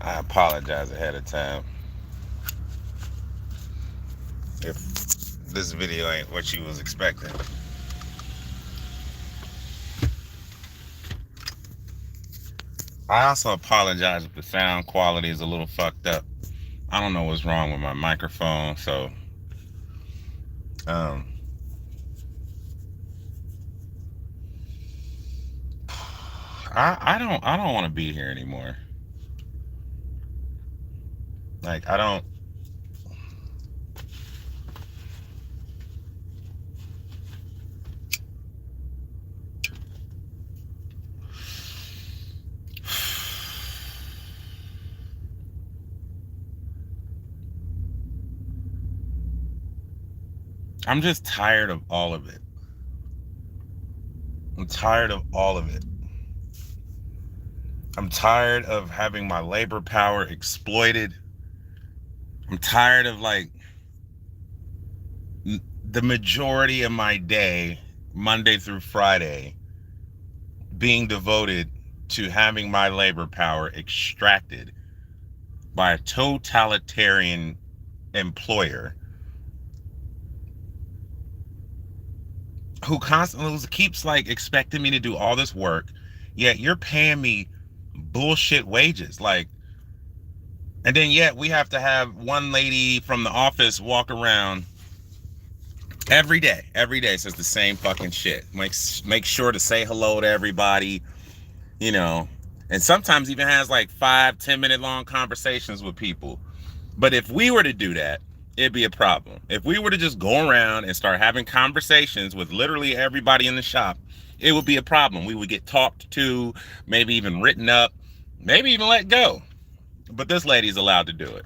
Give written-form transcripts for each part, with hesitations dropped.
I apologize ahead of time if this video ain't what you was expecting. I also apologize if the sound quality is a little fucked up. I don't know what's wrong with my microphone, so um, I don't want to be here anymore. Like I don't. I'm just tired of all of it. I'm tired of all of it. I'm tired of having my labor power exploited. I'm tired of like the majority of my day, Monday through Friday, being devoted to having my labor power extracted by a totalitarian employer who constantly keeps like expecting me to do all this work, yet you're paying me bullshit wages. Like, and then yet we have to have one lady from the office walk around every day says the same fucking shit. Make sure to say hello to everybody, you know, and sometimes even has like 5-10 minute long conversations with people. But if we were to do that, it'd be a problem. If we were to just go around and start having conversations with literally everybody in the shop, it would be a problem. We would get talked to, maybe even written up, maybe even let go. But this lady's allowed to do it,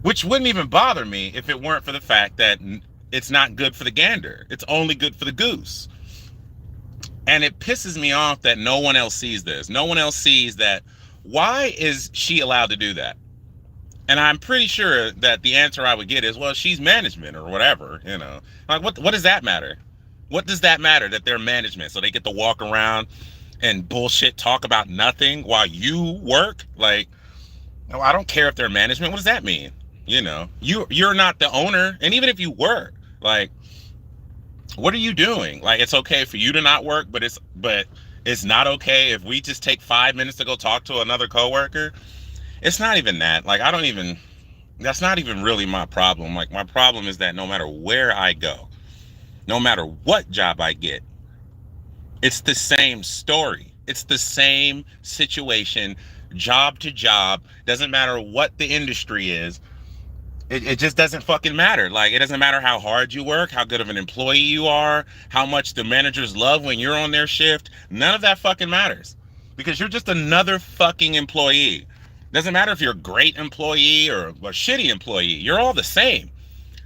which wouldn't even bother me if it weren't for the fact that it's not good for the gander. It's only good for the goose. And it pisses me off that no one else sees this. No one else sees that. Why is she allowed to do that? And I'm pretty sure that the answer I would get is, well, she's management or whatever, you know. Like, what does that matter? What does that matter that they're management? So they get to walk around and bullshit talk about nothing while you work? Like, no, I don't care if they're management. What does that mean? You know, you're not the owner. And even if you were, like, what are you doing? Like, it's okay for you to not work, but it's not okay if we just take 5 minutes to go talk to another coworker. It's not even that. Like, that's not even really my problem. Like, my problem is that no matter where I go, no matter what job I get, it's the same story. It's the same situation, job to job. Doesn't matter what the industry is. It just doesn't fucking matter. Like, it doesn't matter how hard you work, how good of an employee you are, how much the managers love when you're on their shift. None of that fucking matters because you're just another fucking employee. Doesn't matter if you're a great employee or a shitty employee. You're all the same.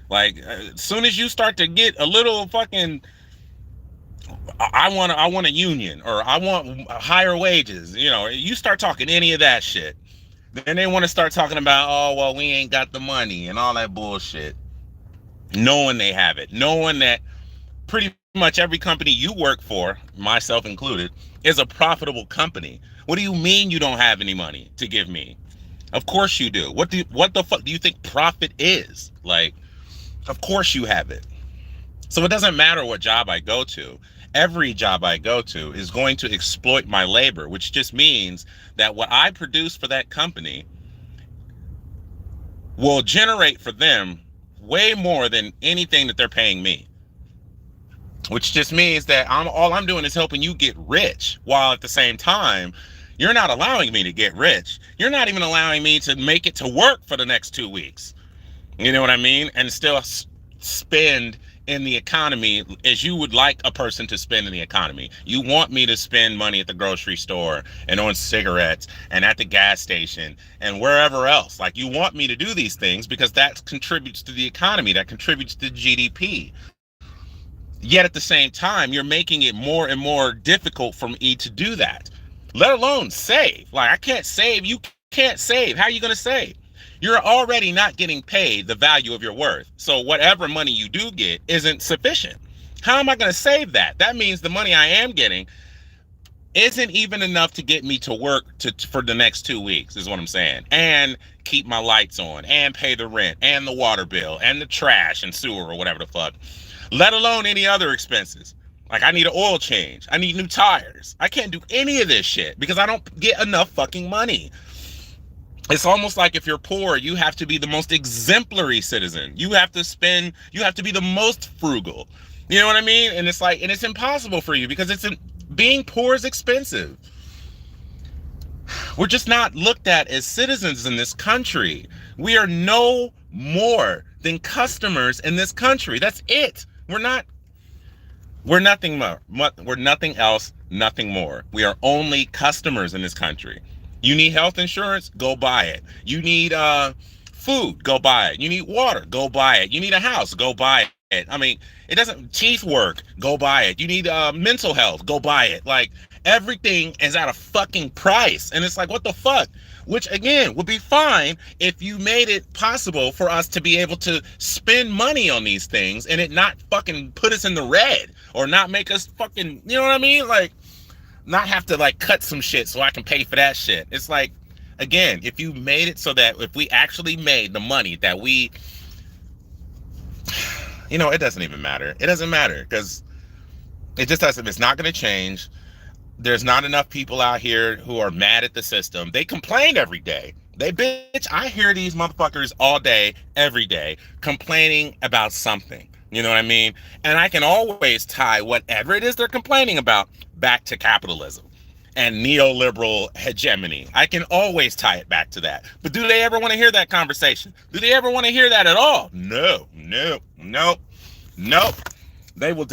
Like, as soon as you start to get a little fucking, I want a union or I want higher wages. You know, you start talking any of that shit. Then they want to start talking about, oh, well, we ain't got the money and all that bullshit. Knowing they have it. Knowing that pretty much every company you work for, myself included, is a profitable company. What do you mean you don't have any money to give me? Of course you do. What the fuck do you think profit is? Like, of course you have it. So it doesn't matter what job I go to. Every job I go to is going to exploit my labor, which just means that what I produce for that company will generate for them way more than anything that they're paying me. Which just means that all I'm doing is helping you get rich, while at the same time, you're not allowing me to get rich. You're not even allowing me to make it to work for the next 2 weeks. You know what I mean? And still spend in the economy as you would like a person to spend in the economy. You want me to spend money at the grocery store and on cigarettes and at the gas station and wherever else. Like, you want me to do these things because that contributes to the economy, that contributes to GDP. Yet at the same time, you're making it more and more difficult for me to do that, let alone save. Like, I can't save. You can't save. How are you going to save? You're already not getting paid the value of your worth. So whatever money you do get isn't sufficient. How am I going to save that? That means the money I am getting, isn't even enough to get me to work for the next 2 weeks, is what I'm saying. And keep my lights on and pay the rent and the water bill and the trash and sewer or whatever the fuck, let alone any other expenses. Like, I need an oil change. I need new tires. I can't do any of this shit because I don't get enough fucking money. It's almost like if you're poor, you have to be the most exemplary citizen. You have to be the most frugal. You know what I mean? And it's like, and it's impossible for you because being poor is expensive. We're just not looked at as citizens in this country. We are no more than customers in this country. That's it. We're nothing more. We're nothing else, nothing more. We are only customers in this country. You need health insurance? Go buy it. You need food? Go buy it. You need water? Go buy it. You need a house? Go buy it. I mean, it doesn't, teeth work? Go buy it. You need mental health? Go buy it. Like, everything is at a fucking price. And it's like, what the fuck? Which, again, would be fine if you made it possible for us to be able to spend money on these things and it not fucking put us in the red or not make us fucking, you know what I mean? Like, not have to like cut some shit so I can pay for that shit. It's like, again, if you made it so that if we actually made the money that we, you know, it doesn't even matter. It doesn't matter because it just doesn't, it's not going to change. There's not enough people out here who are mad at the system. They complain every day. They bitch. I hear these motherfuckers all day, every day, complaining about something. You know what I mean? And I can always tie whatever it is they're complaining about back to capitalism and neoliberal hegemony. I can always tie it back to that. But do they ever want to hear that conversation? Do they ever want to hear that at all? No. They will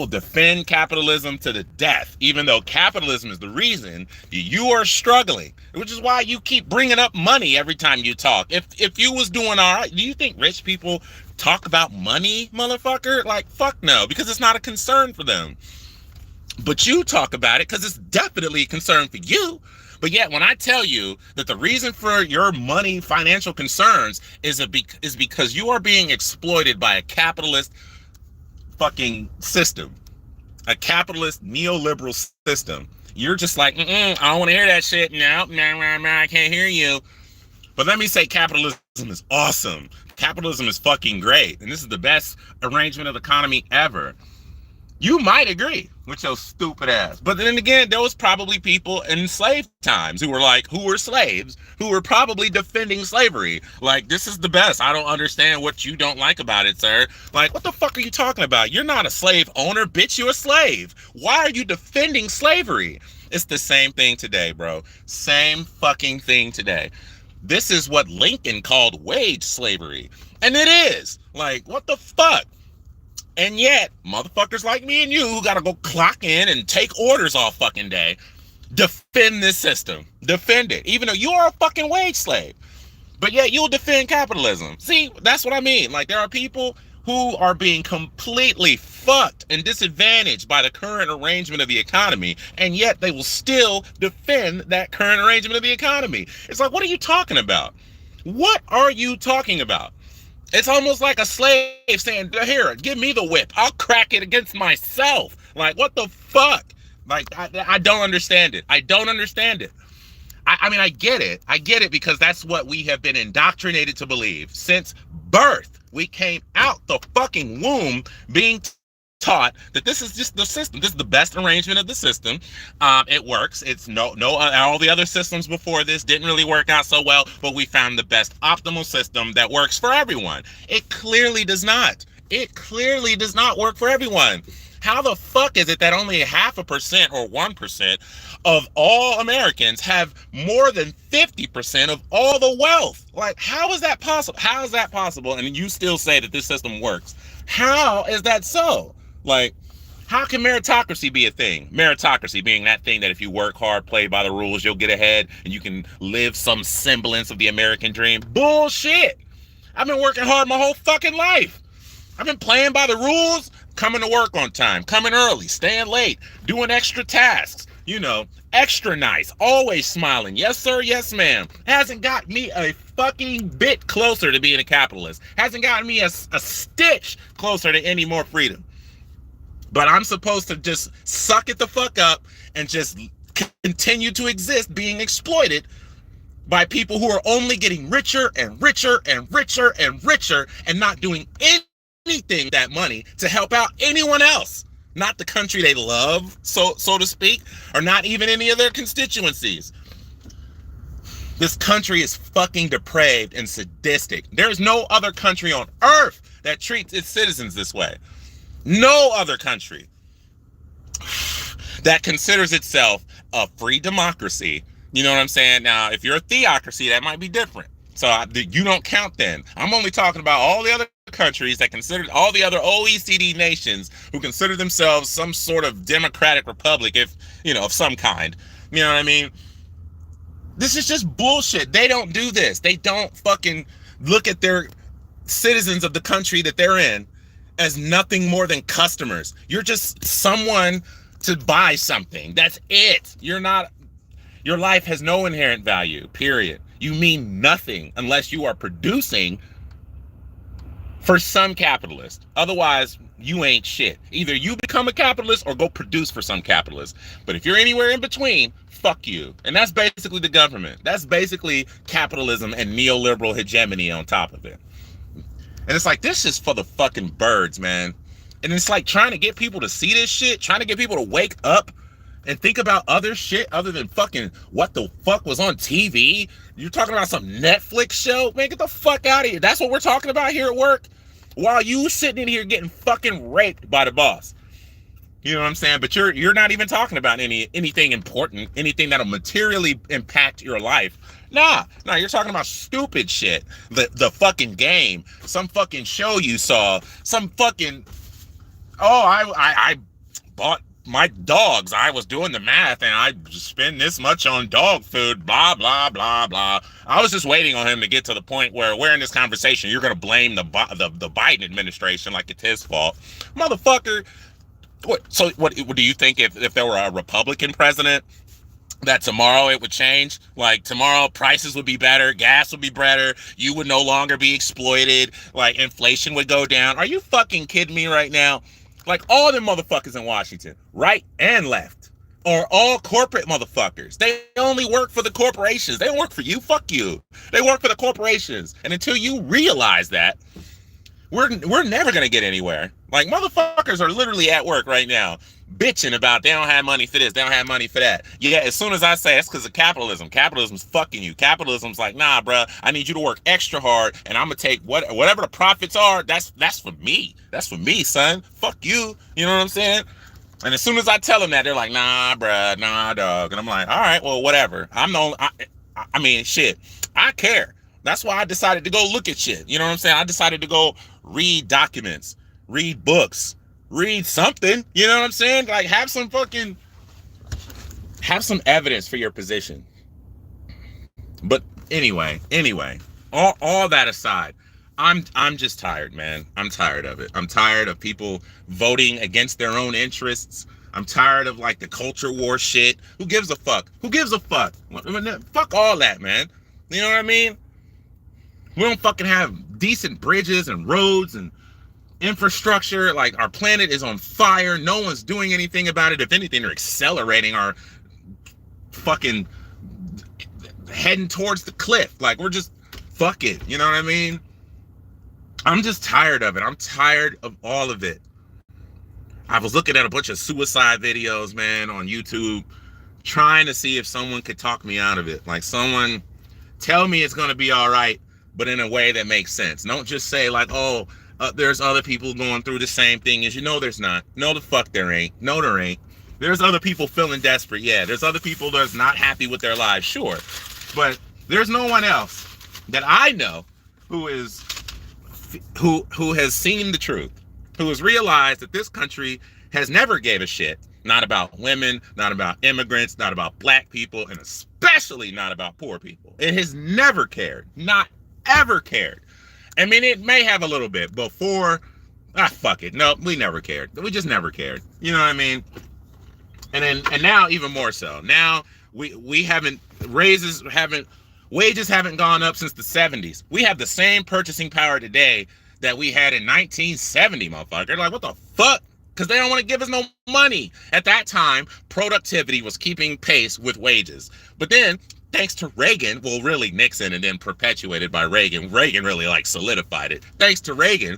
defend capitalism to the death, even though capitalism is the reason you are struggling, which is why you keep bringing up money every time you talk. If you was doing all right, do you think rich people talk about money, motherfucker? Like, fuck no, because it's not a concern for them. But you talk about it because it's definitely a concern for you. But yet, when I tell you that the reason for your money financial concerns is because you are being exploited by a capitalist fucking system, a capitalist neoliberal system, you're just like, I don't want to hear that shit. No, I can't hear you. But let me say, capitalism is awesome. Capitalism is fucking great. And this is the best arrangement of the economy ever. You might agree with your stupid ass. But then again, there was probably people in slave times who were slaves, who were probably defending slavery. Like, this is the best. I don't understand what you don't like about it, sir. Like, what the fuck are you talking about? You're not a slave owner, bitch. You're a slave. Why are you defending slavery? It's the same thing today, bro. Same fucking thing today. This is what Lincoln called wage slavery. And it is. Like, what the fuck? And yet, motherfuckers like me and you who gotta go clock in and take orders all fucking day, defend this system. Defend it. Even though you are a fucking wage slave. But yet you'll defend capitalism. See, that's what I mean. Like, there are people who are being completely fucked and disadvantaged by the current arrangement of the economy, and yet they will still defend that current arrangement of the economy. It's like, what are you talking about? What are you talking about? It's almost like a slave saying, here, give me the whip. I'll crack it against myself. Like, what the fuck? Like, I don't understand it. I don't understand it. I mean, I get it. I get it because that's what we have been indoctrinated to believe. Since birth, we came out the fucking womb being taught that this is just the system. This is the best arrangement of the system. It works. It's all the other systems before this didn't really work out so well, but we found the best optimal system that works for everyone. It clearly does not. It clearly does not work for everyone. How the fuck is it that only 0.5% or 1% of all Americans have more than 50% of all the wealth? Like, how is that possible? How is that possible? And you still say that this system works. How is that so? Like, how can meritocracy be a thing? Meritocracy being that thing that if you work hard, play by the rules, you'll get ahead and you can live some semblance of the American dream. Bullshit. I've been working hard my whole fucking life. I've been playing by the rules, coming to work on time, coming early, staying late, doing extra tasks, you know, extra nice, always smiling. Yes, sir. Yes, ma'am. Hasn't got me a fucking bit closer to being a capitalist. Hasn't gotten me a stitch closer to any more freedom. But I'm supposed to just suck it the fuck up and just continue to exist being exploited by people who are only getting richer and richer and richer and richer and not doing anything with that money to help out anyone else. Not the country they love, so to speak, or not even any of their constituencies. This country is fucking depraved and sadistic. There's no other country on earth that treats its citizens this way. No other country that considers itself a free democracy. You know what I'm saying? Now, if you're a theocracy, that might be different. So you don't count then. I'm only talking about all the other countries that consider, all the other OECD nations who consider themselves some sort of democratic republic, if, you know, of some kind. You know what I mean? This is just bullshit. They don't do this. They don't fucking look at their citizens of the country that they're in as nothing more than customers. You're just someone to buy something. That's it. You're not, your life has no inherent value, period. You mean nothing unless you are producing for some capitalist. Otherwise, you ain't shit. Either you become a capitalist or go produce for some capitalist. But if you're anywhere in between, fuck you. And that's basically the government. That's basically capitalism and neoliberal hegemony on top of it. And it's like, this is for the fucking birds, man. And it's like trying to get people to see this shit, trying to get people to wake up and think about other shit other than fucking what the fuck was on TV. You're talking about some Netflix show? Man, get the fuck out of here. That's what we're talking about here at work? While you sitting in here getting fucking raped by the boss. You know what I'm saying? But you're not even talking about anything important, anything that'll materially impact your life. Nah, you're talking about stupid shit. The fucking game, some fucking show you saw, some fucking, I bought my dogs. I was doing the math and I spend this much on dog food, blah, blah, blah, blah. I was just waiting on him to get to the point where we're in this conversation. You're going to blame the Biden administration like it's his fault. Motherfucker. What do you think if there were a Republican president that tomorrow it would change? Like tomorrow prices would be better, gas would be better, you would no longer be exploited, like inflation would go down. Are you fucking kidding me right now? Like all the motherfuckers in Washington, right and left, are all corporate motherfuckers. They only work for the corporations. They don't work for you. Fuck you. They work for the corporations. And until you realize that, we're never gonna get anywhere. Like motherfuckers are literally at work right now bitching about they don't have money for this, they don't have money for that. Yeah, as soon as I say it's because of capitalism, capitalism's fucking you. Capitalism's like, nah, bruh, I need you to work extra hard, and I'm gonna take whatever the profits are. That's for me. That's for me, son. Fuck you. You know what I'm saying? And as soon as I tell them that, they're like, nah, bruh, nah, dog. And I'm like, all right, well, whatever. I'm the only, I mean, shit. I care. That's why I decided to go look at shit. You know what I'm saying? I decided to go read documents, read books, read something. You know what I'm saying? Like have some evidence for your position. But anyway, all that aside, I'm just tired, man. I'm tired of it. I'm tired of people voting against their own interests. I'm tired of like the culture war shit. Who gives a fuck? Who gives a fuck? Fuck all that, man. You know what I mean? We don't fucking have decent bridges and roads and infrastructure. Like our planet is on fire. No one's doing anything about it. If anything, they're accelerating our fucking heading towards the cliff. Like we're just, fuck it. You know what I mean? I'm just tired of it. I'm tired of all of it. I was looking at a bunch of suicide videos, man, on YouTube, trying to see if someone could talk me out of it. Like someone tell me it's going to be all right, but in a way that makes sense. Don't just say like, oh, there's other people going through the same thing as you. No, there's not. No, the fuck there ain't. No, there ain't. There's other people feeling desperate. Yeah, there's other people that's not happy with their lives. Sure. But there's no one else that I know who has seen the truth, who has realized that this country has never gave a shit. Not about women, not about immigrants, not about black people, and especially not about poor people. It has never cared. Not ever cared. I mean, it may have a little bit before. Fuck it. No, we never cared. We just never cared. You know what I mean? And now even more so. Now we haven't wages haven't gone up since the 70s. We have the same purchasing power today that we had in 1970, motherfucker. Like, what the fuck? because they don't want to give us no money. At that time, productivity was keeping pace with wages. But then, thanks to Reagan, well, really Nixon and then perpetuated by Reagan, Reagan really like solidified it. Thanks to Reagan,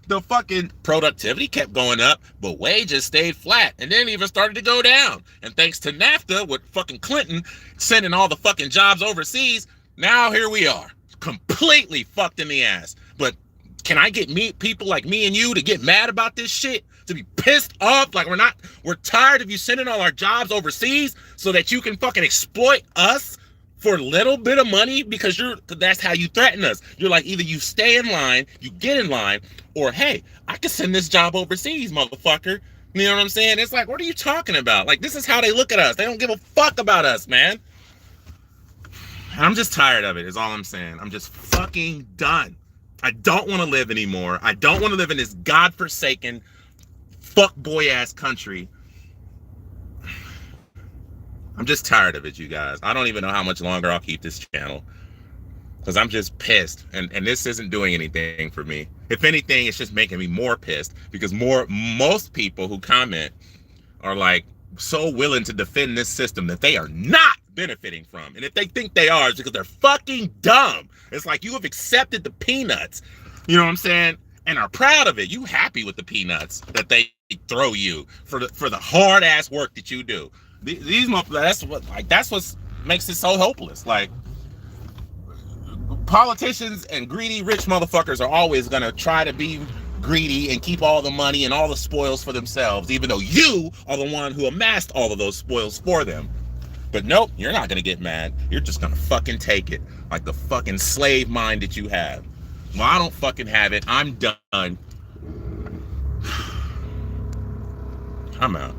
the fucking productivity kept going up, but wages stayed flat and then even started to go down. And thanks to NAFTA, with fucking Clinton sending all the fucking jobs overseas, now here we are, completely fucked in the ass. But can I get people like me and you to get mad about this shit? To be pissed off like we're tired of you sending all our jobs overseas so that you can fucking exploit us for a little bit of money, because that's how you threaten us. You're like, either you stay in line, you get in line, or hey, I can send this job overseas, motherfucker. You know what I'm saying? It's like, what are you talking about? Like, this is how they look at us. They don't give a fuck about us, man. I'm just tired of it, is all I'm saying. I'm just fucking done. I don't want to live anymore. I don't want to live in this godforsaken fuckboy ass country. I'm just tired of it, you guys. I don't even know how much longer I'll keep this channel, because I'm just pissed, and this isn't doing anything for me. If anything, it's just making me more pissed, because most people who comment are like so willing to defend this system that they are not benefiting from. And if they think they are, it's because they're fucking dumb. It's like you have accepted the peanuts, you know what I'm saying, and are proud of it. You happy with the peanuts that they throw you for the hard ass work that you do. These motherfuckers, that's what makes it so hopeless. Like, politicians and greedy rich motherfuckers are always gonna try to be greedy and keep all the money and all the spoils for themselves, even though you are the one who amassed all of those spoils for them. But nope, you're not gonna get mad. You're just gonna fucking take it, like the fucking slave mind that you have. Well, I don't fucking have it. I'm done. I'm out.